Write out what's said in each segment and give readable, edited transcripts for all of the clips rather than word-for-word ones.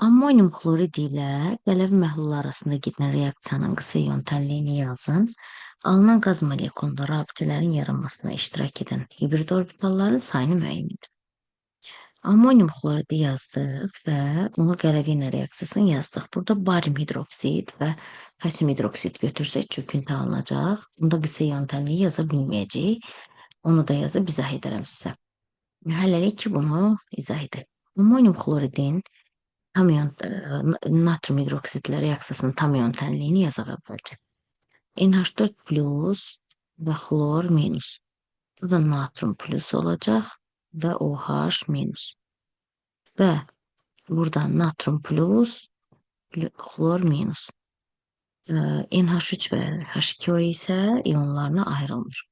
Ammonium xloridi ilə qələvi məhlullar arasında gedən reaksiyanın qısa yöntəmliyini yazın. Alınan qaz molekulunda rabitələrin yaranmasına iştirak edən hibrid orbitalların sayını müəyyən edin. Ammonium xloridi yazdıq və onu qələvi ilə reaksiyasını yazdıq. Burada barium hidroksid və kalsium hidroksid götürsək çöküntü alınacaq. Bunda qısa yöntəmliyi yaza bilməyəcəyik. Onu da yazıb izah edərəm sizə. Hələlik ki, bunu izah edək. Ammonium xloridin natrium hidroksidlə reaksiyasının tam yöntəmliyini yazaq əvvəlcə. NH4 plus və xlor minus. Burada natrium plus olacaq və OH minus. Və burada natrium plus, xlor minus. NH3 və H2O isə ionlarına ayrılmır.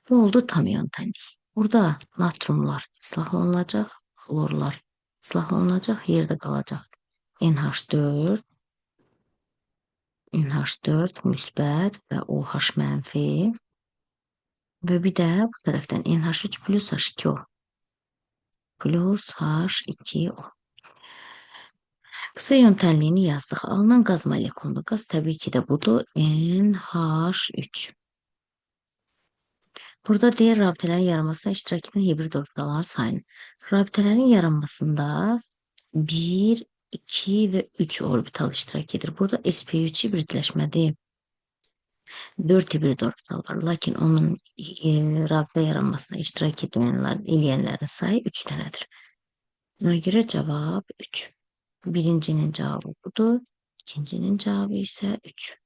Bu oldu tam yöntəmlik. Burada natriumlar islah olunacaq, xlorlar islah olunacaq, yerdə qalacaq. NH4 müsbət və OH mənfi və bir də bu tərəfdən NH3 plus H2O plus H2O. Qısa yöntəmliyini yazdıq. Alınan qaz molekulunda qaz təbii ki də budur, NH3. Burada deyir rabitələrin yaranmasına iştirak edən hibrid orbitalların sayını. Rabitələrin yaranmasında 1, 2 və 3 orbital iştirak edir. Burada sp3 hibridləşmədir. 4 hibrid orbital var. Lakin onun rabitə yaranmasına iştirak edənlərin sayı 3 dənədir. Buna görə cavab 3. Birincinin cavabı budur. İkincinin cavabı isə 3.